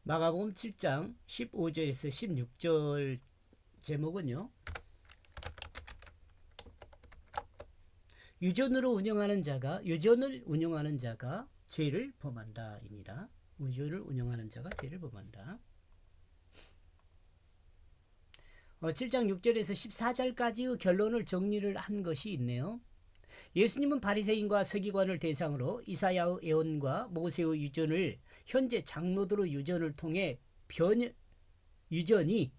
마가복음 7장 15절에서 16절 제목은요. 유전을 운영하는 자가 죄를 범한다입니다. 유전을 운영하는 자가 죄를 범한다. 7장 6절에서 14절까지의 결론을 정리를 한 것이 있네요. 예수님은 바리새인과 서기관을 대상으로 이사야의 예언과 모세의 유전을 현재 장로들의 유전을 통해 유전이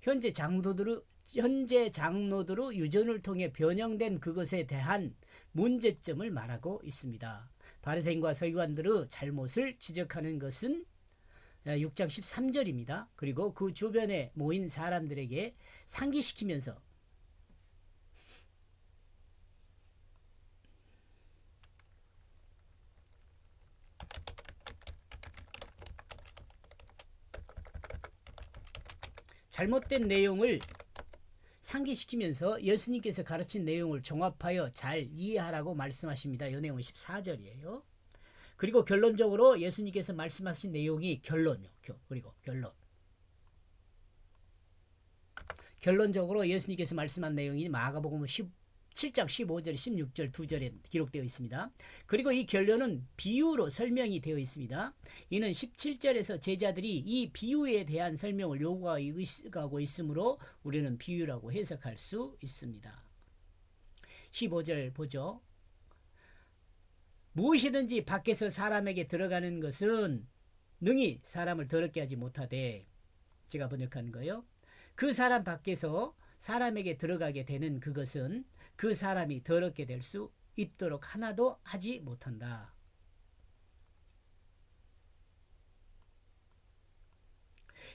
현재 장로들의 유전을 통해 변형된 그것에 대한 문제점을 말하고 있습니다. 바리새인과 서기관들의 잘못을 지적하는 것은 6장 13절입니다. 그리고 그 주변에 모인 사람들에게 상기시키면서 잘못된 내용을 상기시키면서 예수님께서 가르친 내용을 종합하여 잘 이해하라고 말씀하십니다. 이 내용은 14절이에요. 그리고 결론적으로 예수님께서 말씀하신 내용이 결론적으로 예수님께서 말씀한 내용이 마가복음 7장 15절 16절 2절에 기록되어 있습니다. 그리고 이 결론은 비유로 설명이 되어 있습니다. 이는 17절에서 제자들이 이 비유에 대한 설명을 요구하고 있으므로 우리는 비유라고 해석할 수 있습니다. 15절 보죠. 무엇이든지 밖에서 사람에게 들어가는 것은 능히 사람을 더럽게 하지 못하되, 제가 번역한 거예요. 그 사람 밖에서 사람에게 들어가게 되는 그것은 그 사람이 더럽게 될 수 있도록 하나도 하지 못한다.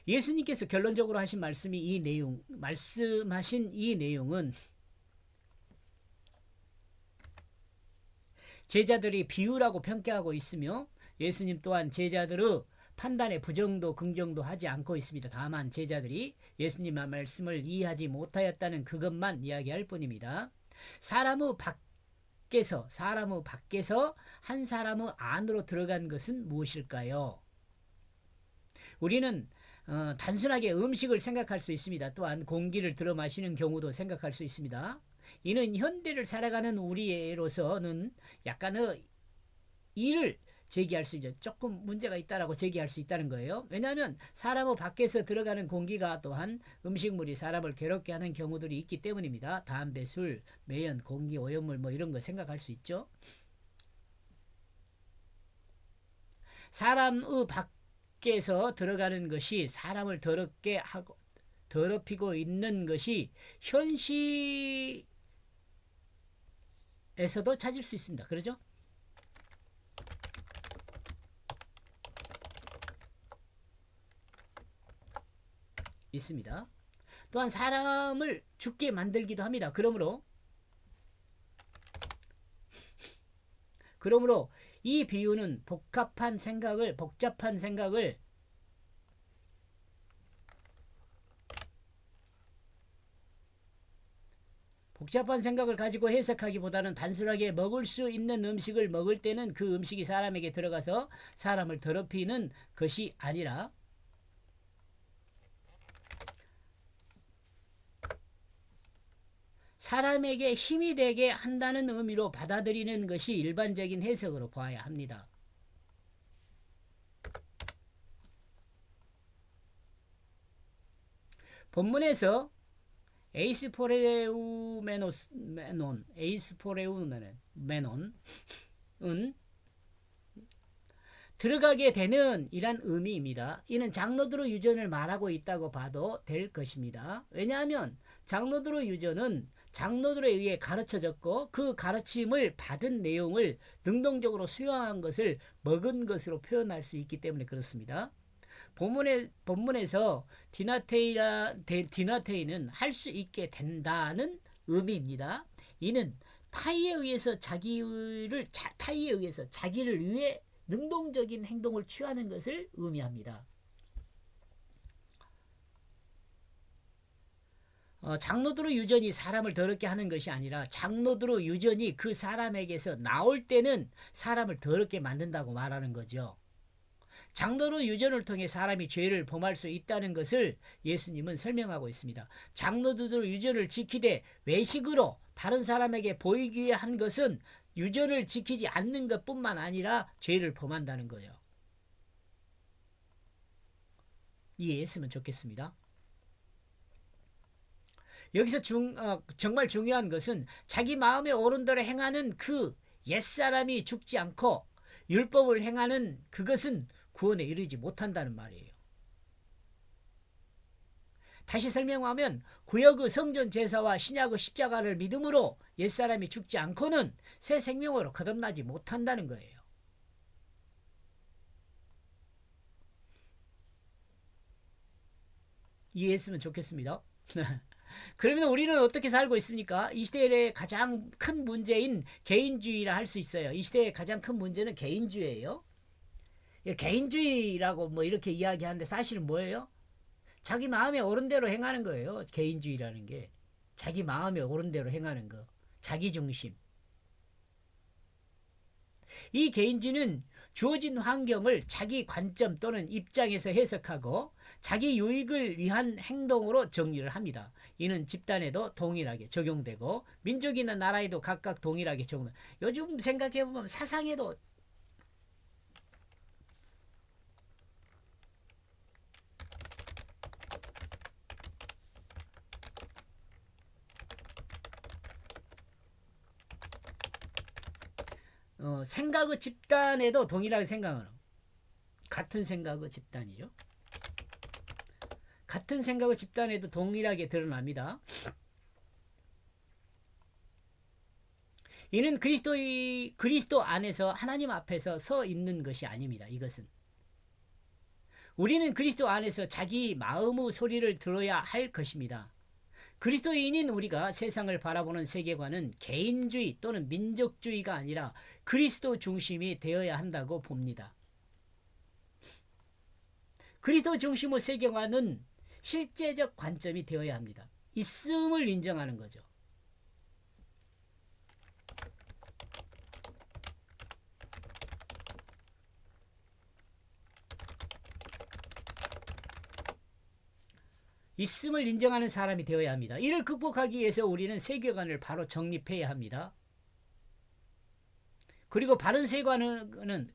예수님께서 결론적으로 하신 말씀하신 이 내용은 제자들이 비유라고 평가하고 있으며, 예수님 또한 제자들의 판단에 부정도 긍정도 하지 않고 있습니다. 다만 제자들이 예수님의 말씀을 이해하지 못하였다는 그것만 이야기할 뿐입니다. 사람의 밖에서 한 사람의 안으로 들어간 것은 무엇일까요? 우리는 단순하게 음식을 생각할 수 있습니다. 또한 공기를 들어 마시는 경우도 생각할 수 있습니다. 이는 현대를 살아가는 우리로서는 약간의 이를 제기할 수 있죠. 조금 문제가 있다라고 제기할 수 있다는 거예요. 왜냐하면 사람의 밖에서 들어가는 공기가 또한 음식물이 사람을 괴롭게 하는 경우들이 있기 때문입니다. 담배, 술, 매연, 공기, 오염물 이런 거 생각할 수 있죠. 사람의 밖에서 들어가는 것이 사람을 더럽히고 있는 것이 현실에서도 찾을 수 있습니다. 그렇죠? 있습니다. 또한 사람을 죽게 만들기도 합니다. 그러므로 이 비유는 복잡한 생각을 가지고 해석하기보다는 단순하게 먹을 수 있는 음식을 먹을 때는 그 음식이 사람에게 들어가서 사람을 더럽히는 것이 아니라 사람에게 힘이 되게 한다는 의미로 받아들이는 것이 일반적인 해석으로 봐야 합니다. 본문에서 에이스포레우메논은 들어가게 되는 이란 의미입니다. 이는 장로들의 유전을 말하고 있다고 봐도 될 것입니다. 왜냐하면 장로들의 유전은 장로들에 의해 가르쳐졌고 그 가르침을 받은 내용을 능동적으로 수용한 것을 먹은 것으로 표현할 수 있기 때문에 그렇습니다. 본문에서 디나테이는 할 수 있게 된다는 의미입니다. 이는 타이에 의해서 자기를 위해 능동적인 행동을 취하는 것을 의미합니다. 장로들의 유전이 사람을 더럽게 하는 것이 아니라 장로들의 유전이 그 사람에게서 나올 때는 사람을 더럽게 만든다고 말하는 거죠. 장로로 유전을 통해 사람이 죄를 범할 수 있다는 것을 예수님은 설명하고 있습니다. 장로들도 유전을 지키되 외식으로 다른 사람에게 보이기 위해 한 것은 유전을 지키지 않는 것뿐만 아니라 죄를 범한다는 거예요. 이해했으면 좋겠습니다. 여기서 정말 중요한 것은 자기 마음에 오른 대로 행하는 그 옛사람이 죽지 않고 율법을 행하는 그것은 구원에 이르지 못한다는 말이에요. 다시 설명하면 구약의 성전 제사와 신약의 십자가를 믿음으로 옛사람이 죽지 않고는 새 생명으로 거듭나지 못한다는 거예요. 이해했으면 좋겠습니다. 그러면 우리는 어떻게 살고 있습니까? 이 시대의 가장 큰 문제인 개인주의라 할 수 있어요. 이 시대의 가장 큰 문제는 개인주의예요. 개인주의라고 뭐 이렇게 이야기하는데 사실은 뭐예요? 자기 마음에 옳은 대로 행하는 거예요. 개인주의라는 게. 자기 마음에 옳은 대로 행하는 거. 자기중심. 이 개인주의는 주어진 환경을 자기 관점 또는 입장에서 해석하고 자기 유익을 위한 행동으로 정리를 합니다. 이는 집단에도 동일하게 적용되고 민족이나 나라에도 각각 동일하게 적용됩니다. 요즘 생각해보면 사상에도 생각의 집단에도 동일하게 생각하는 같은 생각의 집단이죠. 같은 생각의 집단에도 동일하게 드러납니다. 이는 그리스도 안에서 하나님 앞에서 서 있는 것이 아닙니다. 이것은 우리는 그리스도 안에서 자기 마음의 소리를 들어야 할 것입니다. 그리스도인인 우리가 세상을 바라보는 세계관은 개인주의 또는 민족주의가 아니라 그리스도 중심이 되어야 한다고 봅니다. 그리스도 중심의 세계관은 실제적 관점이 되어야 합니다. 있음을 인정하는 거죠. 있음을 인정하는 사람이 되어야 합니다. 이를 극복하기 위해서 우리는 세계관을 바로 정립해야 합니다. 그리고 바른 세계관은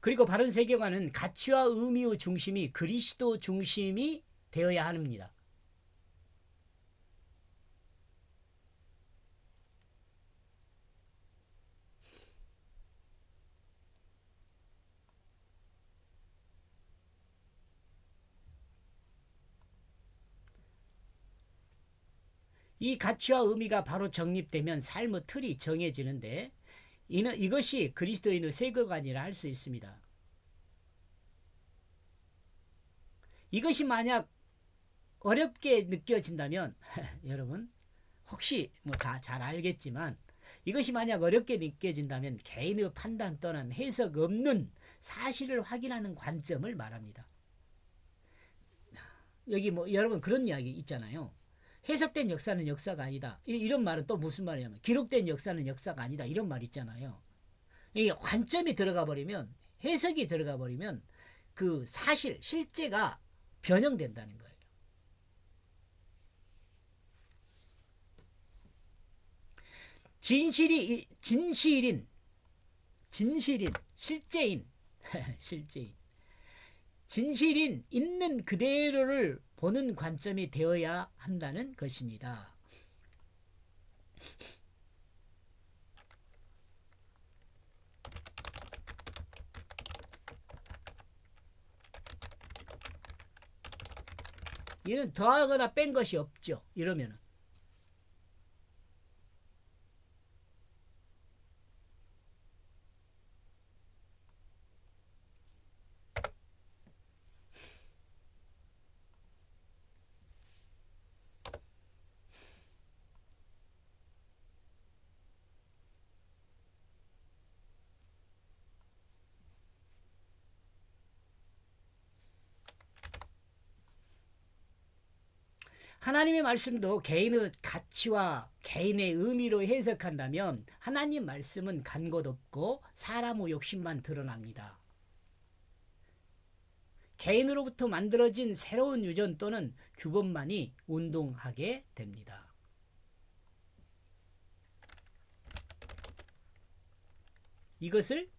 그리고 바른 세계관은 가치와 의미의 중심이 그리스도 중심이 되어야 합니다. 이 가치와 의미가 바로 정립되면 삶의 틀이 정해지는데 이것이 그리스도인의 세계관이라 할 수 있습니다. 이것이 만약 어렵게 느껴진다면 여러분 혹시 뭐 다 잘 알겠지만 이것이 만약 어렵게 느껴진다면 개인의 판단 또는 해석 없는 사실을 확인하는 관점을 말합니다. 여기 뭐 여러분 그런 이야기 있잖아요. 해석된 역사는 역사가 아니다. 이런 말은 또 무슨 말이냐면 기록된 역사는 역사가 아니다. 이런 말 있잖아요. 이 관점이 들어가 버리면 해석이 들어가 버리면 그 사실 실제가 변형된다는 거예요. 진실인 실제인 진실인 있는 그대로를 보는 관점이 되어야 한다는 것입니다. 얘는 더하거나 뺀 것이 없죠. 이러면은 하나님의 말씀도 개인의 가치와 개인의 의미로 해석한다면 하나님 말씀은 간 곳 없고 사람의 욕심만 드러납니다. 개인으로부터 만들어진 새로운 유전 또는 규범만이 운동하게 됩니다. 이것을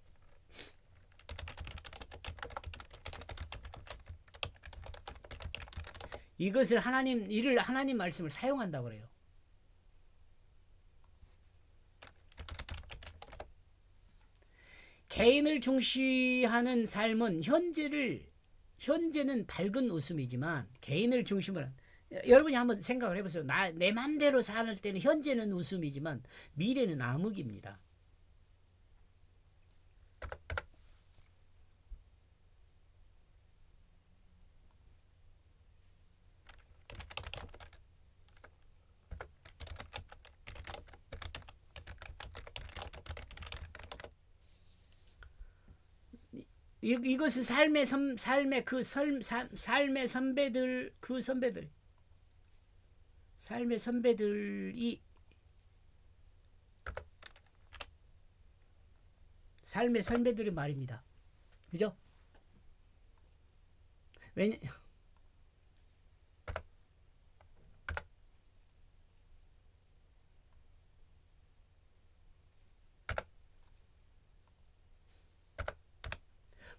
하나님 말씀을 사용한다고 그래요. 개인을 중시하는 삶은 현재는 밝은 웃음이지만 개인을 중심으로 여러분이 한번 생각을 해보세요. 내 맘대로 살 때는 현재는 웃음이지만 미래는 암흑입니다. 이것은 삶의 선배들의 말입니다. 그죠? 왜냐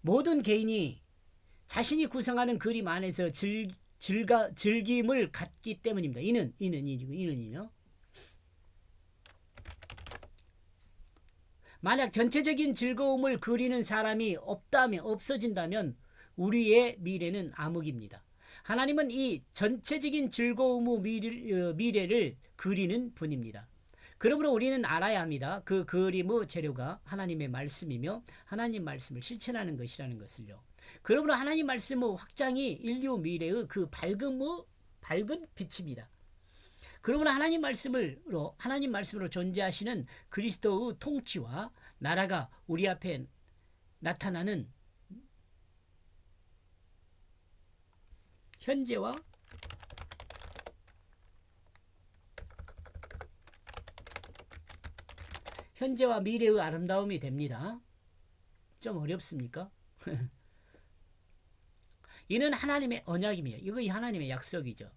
모든 개인이 자신이 구성하는 그림 안에서 즐김을 갖기 때문입니다. 이는요. 만약 전체적인 즐거움을 그리는 사람이 없어진다면 우리의 미래는 암흑입니다. 하나님은 이 전체적인 즐거움의 미래를 그리는 분입니다. 그러므로 우리는 알아야 합니다. 그 그림의 재료가 하나님의 말씀이며 하나님 말씀을 실천하는 것이라는 것을요. 그러므로 하나님 말씀의 확장이 인류 미래의 그 밝은 빛입니다. 그러므로 하나님 말씀으로 존재하시는 그리스도의 통치와 나라가 우리 앞에 나타나는 현재와 미래의 아름다움이 됩니다. 좀 어렵습니까? 이는 하나님의 언약입니다. 이거 하나님의 약속이죠.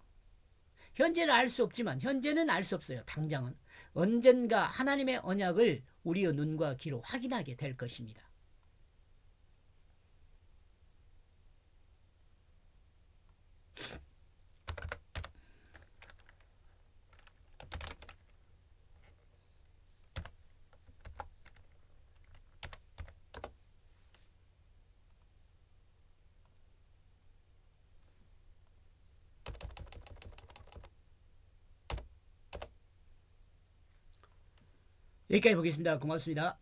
현재는 알 수 없어요. 당장은. 언젠가 하나님의 언약을 우리의 눈과 귀로 확인하게 될 것입니다. 여기까지 보겠습니다. 고맙습니다.